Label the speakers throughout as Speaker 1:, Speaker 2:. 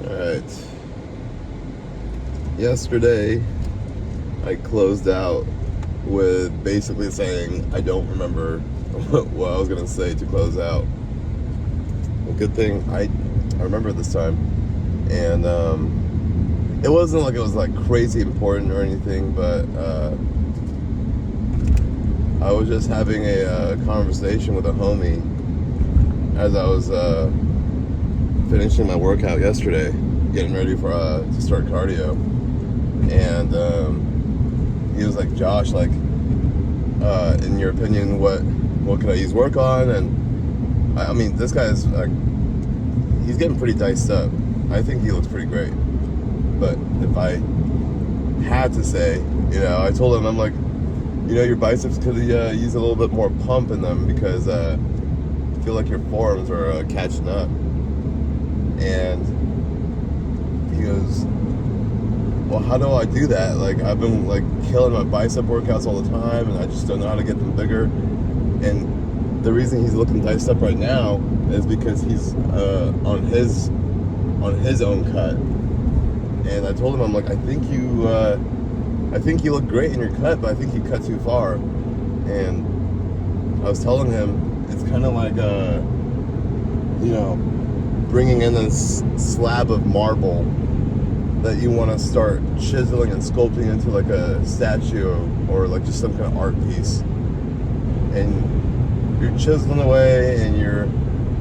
Speaker 1: Alright. Yesterday, I closed out with basically saying I don't remember what I was going to say to close out. A good thing I remember this time. And it wasn't like it was like crazy important or anything, but I was just having a conversation with a homie as I was finishing my workout yesterday, getting ready for to start cardio. And he was like, Josh, like, in your opinion, what could I use work on? And I mean, this guy is he's getting pretty diced up. I think he looks pretty great. But if I had to say, I told him, I'm like, your biceps could use a little bit more pump in them because I feel like your forearms are catching up. And he goes, well, how do I do that? Like, I've been like killing my bicep workouts all the time, and I just don't know how to get them bigger. And the reason he's looking diced up right now is because he's on his own cut. And I told him, I'm like, I think you look great in your cut, but I think you cut too far. And I was telling him it's kind of like bringing in this slab of marble that you want to start chiseling and sculpting into like a statue or like just some kind of art piece. And you're chiseling away and you're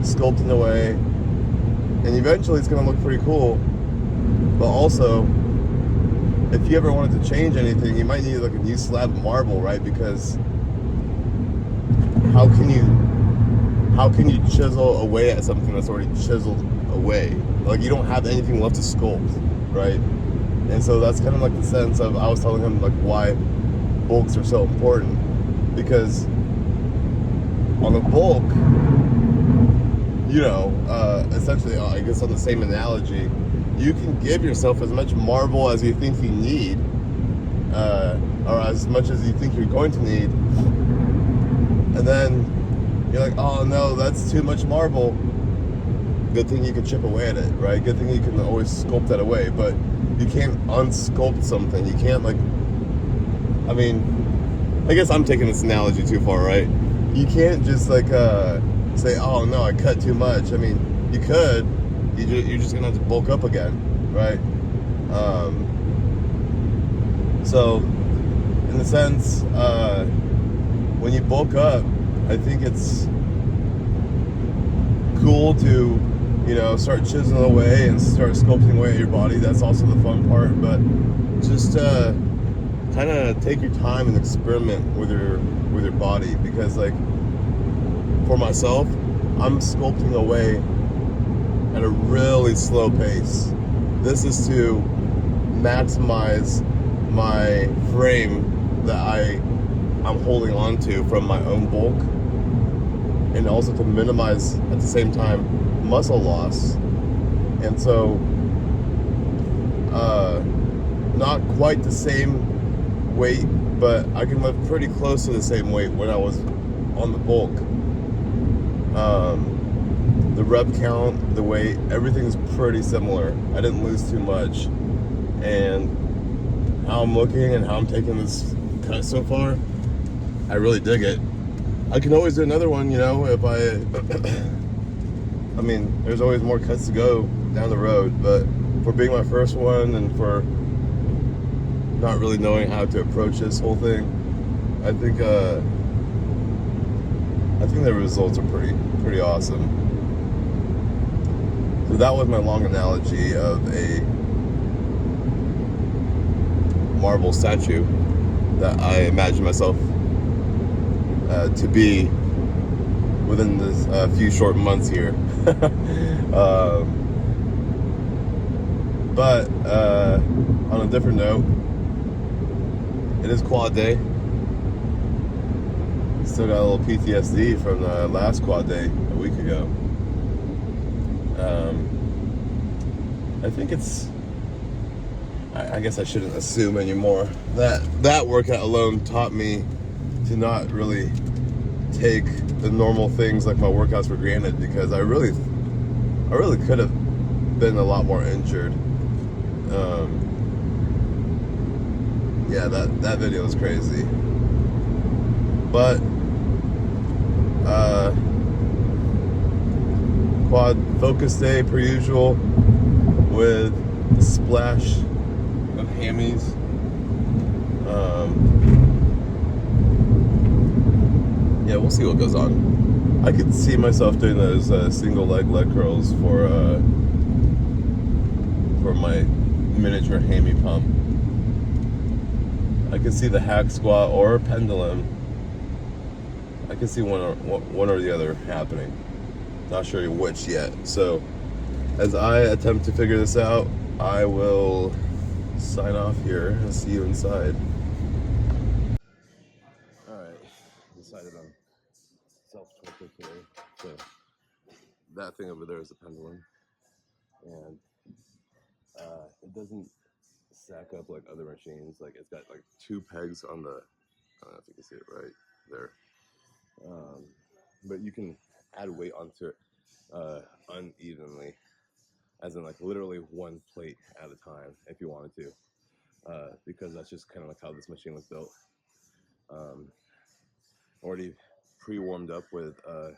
Speaker 1: sculpting away, and eventually it's going to look pretty cool. But also, if you ever wanted to change anything, you might need like a new slab of marble, right? Because how can you chisel away at something that's already chiseled away? Like, you don't have anything left to sculpt, right? And so that's kind of like the sense of, I was telling him like why bulks are so important, because on a bulk, essentially, I guess on the same analogy, you can give yourself as much marble as you think you need, or as much as you think you're going to need, and then you're like, oh no, that's too much marble. Good thing you can chip away at it, right? Good thing you can always sculpt that away, but you can't unsculpt something. You can't I guess I'm taking this analogy too far, right? You can't just say, oh no, I cut too much. I mean, you could, you're just gonna have to bulk up again, right? So in the sense, when you bulk up, I think it's cool to start chiseling away and start sculpting away at your body. That's also the fun part. But just kind of take your time and experiment with your body, because like for myself, I'm sculpting away at a really slow pace. This is to maximize my frame that I'm holding on to from my own bulk, and also to minimize at the same time muscle loss. And so not quite the same weight, but I can lift pretty close to the same weight when I was on the bulk. The rep count, the weight, everything's pretty similar. I didn't lose too much. And how I'm looking and how I'm taking this cut so far, I really dig it. I can always do another one, if I mean, there's always more cuts to go down the road, but for being my first one and for not really knowing how to approach this whole thing, I think the results are pretty awesome. So that was my long analogy of a marble statue that I imagine myself to be within this few short months here. But on a different note, it is quad day. Still got a little PTSD from the last quad day a week ago. I think I guess I shouldn't assume anymore. That workout alone taught me to not really take the normal things like my workouts for granted, because I really could have been a lot more injured. Yeah, that video was crazy. But quad focus day per usual with a splash of hammies. Yeah, we'll see what goes on. I could see myself doing those single leg curls for my miniature hammy pump. I can see the hack squat or pendulum. I can see one or the other happening. Not sure which yet. So as I attempt to figure this out, I will sign off here. I'll see you inside. Alright, decided on self-torture today. So that thing over there is a pendulum. And it doesn't stack up like other machines. Like it's got like 2 pegs on the, I don't know if you can see it right there. But you can add weight onto it unevenly, as in like literally 1 plate at a time if you wanted to, because that's just kind of like how this machine was built. Already pre-warmed up with some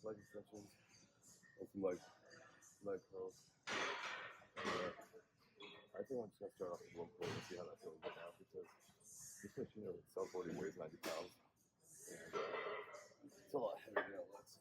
Speaker 1: leg extensions and some leg curls. I think I'm just gonna start off with 1 plate and see how that feels right now, because this machine itself already weighs 90 pounds, and it's a lot heavier than it looks.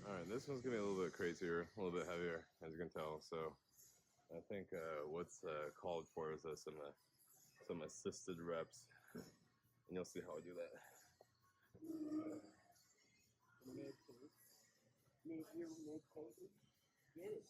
Speaker 1: Alright, this one's gonna be a little bit crazier, a little bit heavier, as you can tell. So I think what's called for is some assisted reps, and you'll see how I do that. Get it.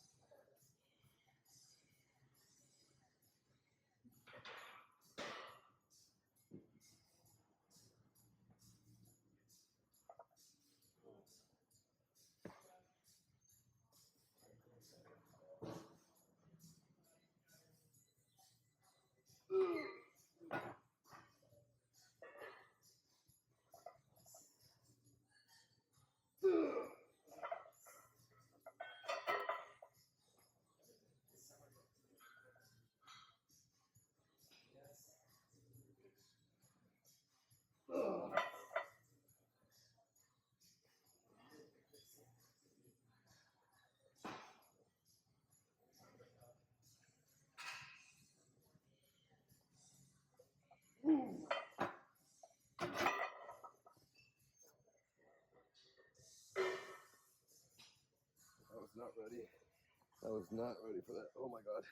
Speaker 1: not ready. I was not ready for that. Oh my god.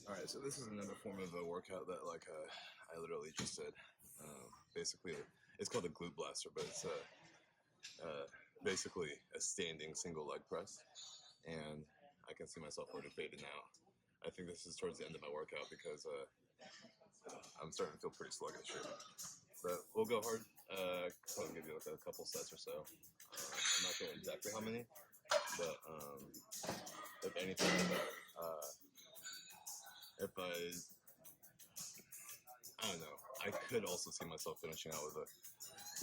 Speaker 1: Alright, so this is another form of a workout that I literally just did. Basically, it's called a glute blaster, but it's basically a standing single leg press. And I can see myself already faded now. I think this is towards the end of my workout because I'm starting to feel pretty sluggish here. But we'll go hard. Probably give you like a couple sets or so. I'm not sure exactly how many, but if anything, if I don't know. I could also see myself finishing out with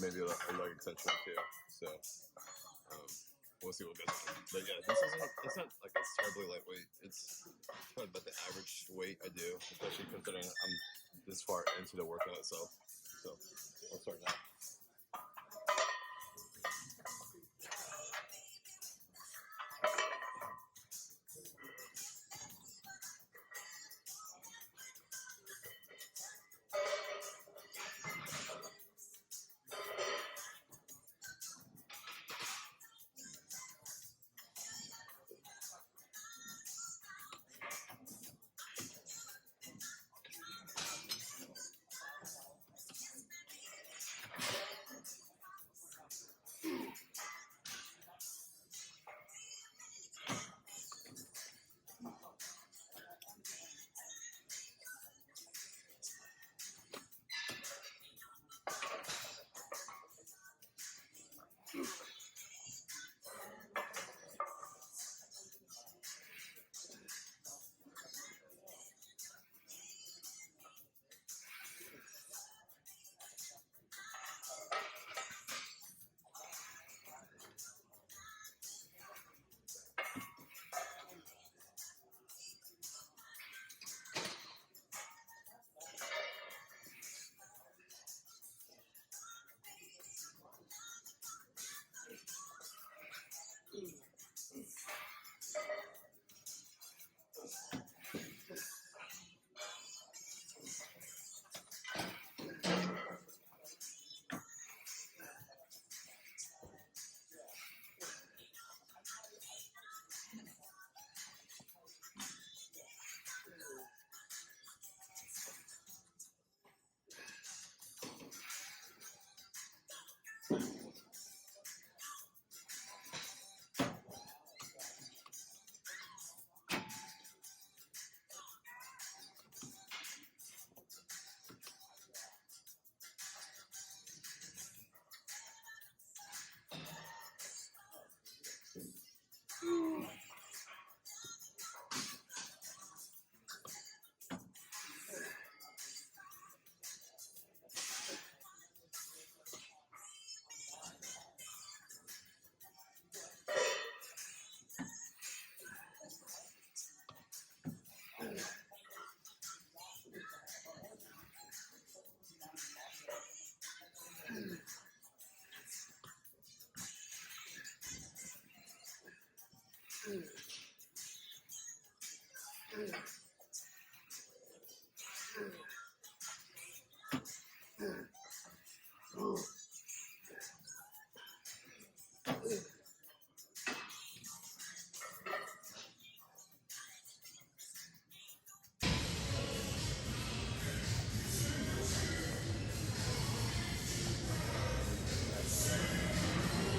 Speaker 1: maybe a leg extension or two. So we'll see what goes on. But yeah, it's not like it's terribly lightweight. It's probably about the average weight I do, especially considering I'm this far into the workout itself. So I'll start now.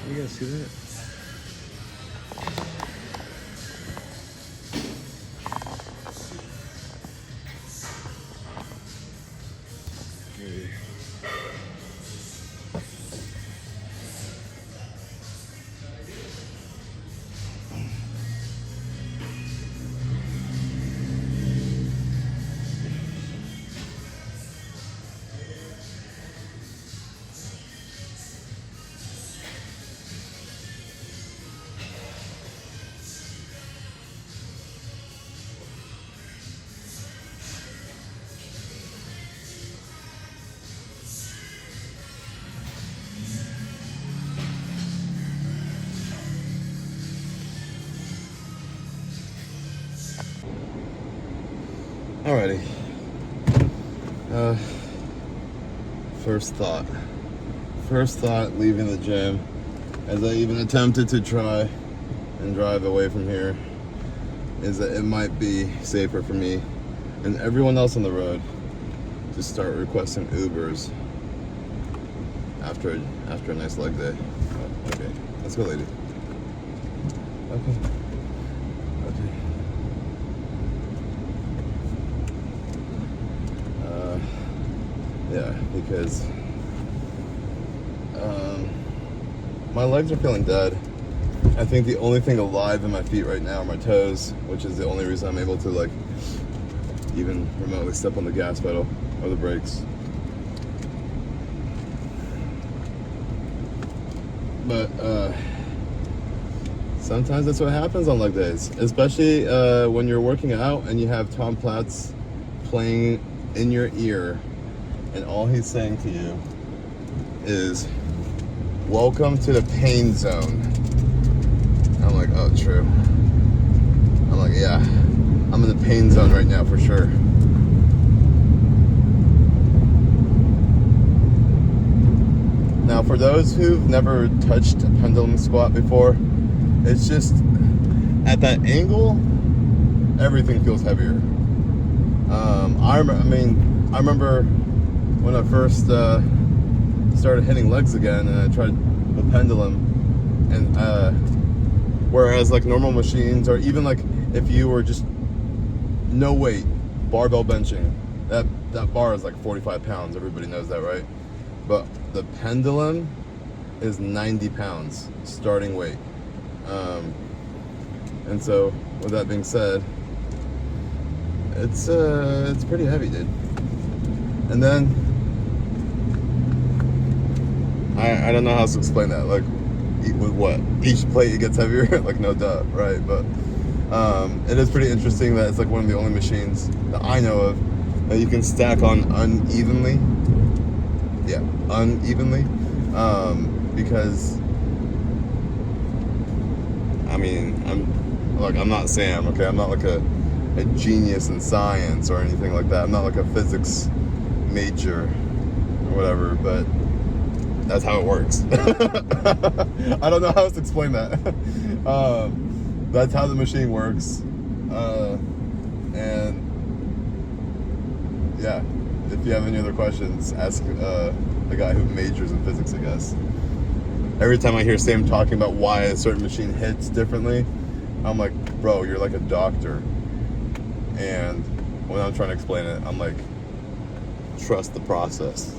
Speaker 2: You guys see that? Maybe.
Speaker 1: Alrighty. First thought leaving the gym, as I even attempted to try and drive away from here, is that it might be safer for me and everyone else on the road to start requesting Ubers after a nice leg day. Oh, okay, let's go, lady. Okay. Yeah, because my legs are feeling dead. I think the only thing alive in my feet right now are my toes, which is the only reason I'm able to like even remotely step on the gas pedal or the brakes. But sometimes that's what happens on leg days, especially when you're working out and you have Tom Platz playing in your ear, and all he's saying to you is, "Welcome to the pain zone." I'm like, oh, true. I'm like, yeah, I'm in the pain zone right now for sure. Now, for those who've never touched a pendulum squat before, it's just at that angle, everything feels heavier. I remember when I first started hitting legs again, and I tried the pendulum, and whereas like normal machines, or even like if you were just no weight barbell benching, that bar is like 45 pounds. Everybody knows that, right? But the pendulum is 90 pounds starting weight. And so with that being said, it's pretty heavy, dude. And then I don't know how else to explain that. Like, with what? Each plate it gets heavier? Like, no duh, right? But it is pretty interesting that it's like one of the only machines that I know of that you can stack on unevenly. Yeah, unevenly. Because I mean, I'm not Sam, okay? I'm not like a genius in science or anything like that. I'm not like a physics major or whatever, but that's how it works. I don't know how else to explain that. That's how the machine works. And yeah, if you have any other questions, ask the guy who majors in physics, I guess. Every time I hear Sam talking about why a certain machine hits differently, I'm like, bro, you're like a doctor. And when I'm trying to explain it, I'm like, trust the process.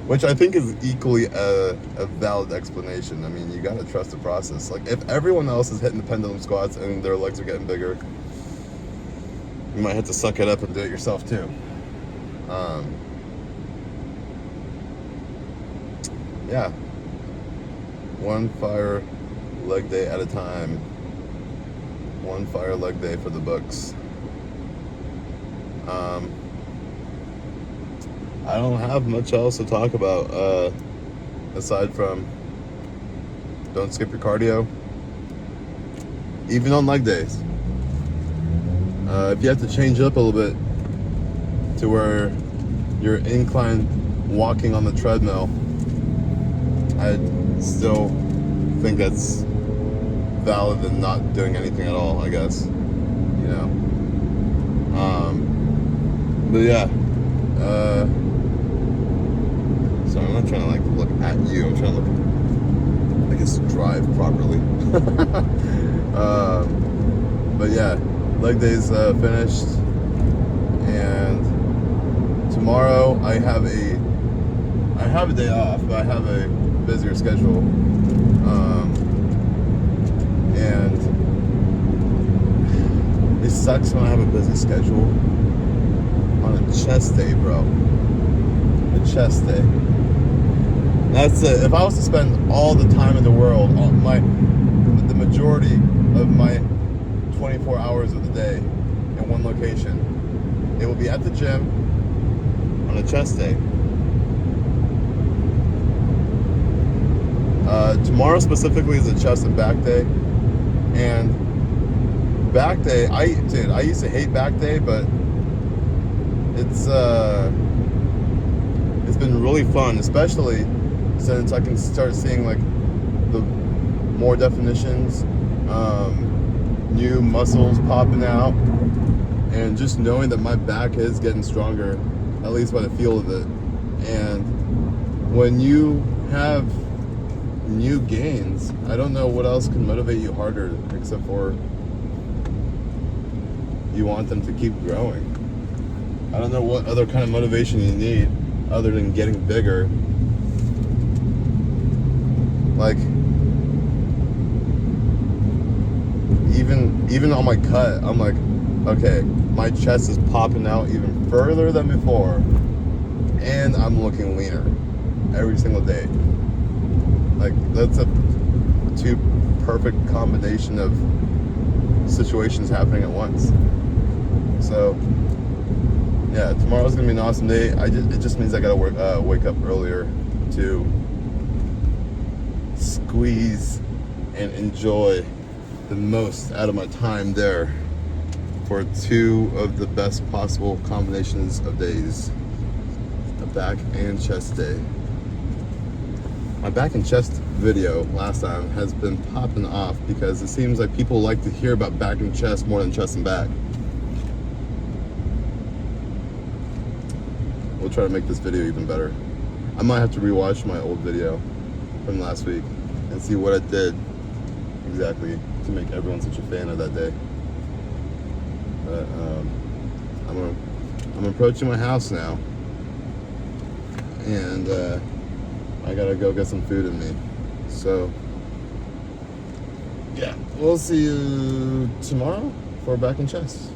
Speaker 1: Which I think is equally a valid explanation. I mean, you gotta trust the process. Like, if everyone else is hitting the pendulum squats and their legs are getting bigger, you might have to suck it up and do it yourself too. Yeah. One fire leg day at a time. One fire leg day for the books. I don't have much else to talk about aside from don't skip your cardio, even on leg days. If you have to change up a little bit to where you're incline walking on the treadmill, I still think that's valid than not doing anything at all, I guess. You know. But yeah. Sorry, I'm not trying to like look at you. I'm trying to look, I guess, drive properly. But yeah, leg day's finished, and tomorrow I have a day off, but I have a busier schedule. And it sucks when I have a busy schedule on a chest day, bro. A chest day. That's it. If I was to spend all the time in the world, the majority of my 24 hours of the day in one location, it will be at the gym on a chest day. Tomorrow specifically is a chest and back day. And back day, I used to hate back day, but it's been really fun, especially since I can start seeing like the more definitions, new muscles popping out, and just knowing that my back is getting stronger, at least by the feel of it. And when you have new gains, I don't know what else can motivate you harder except for you want them to keep growing. I don't know what other kind of motivation you need other than getting bigger. Like, even on my cut, I'm like, okay, my chest is popping out even further than before, and I'm looking leaner every single day. Like, that's a two perfect combination of situations happening at once. So yeah, tomorrow's gonna be an awesome day. It just means I gotta wake up earlier to squeeze and enjoy the most out of my time there for two of the best possible combinations of days, a back and chest day. My back and chest video last time has been popping off because it seems like people like to hear about back and chest more than chest and back. We'll try to make this video even better. I might have to rewatch my old video from last week and see what I did exactly to make everyone such a fan of that day. But I'm approaching my house now, and I gotta go get some food in me. So yeah, we'll see you tomorrow for back and chest.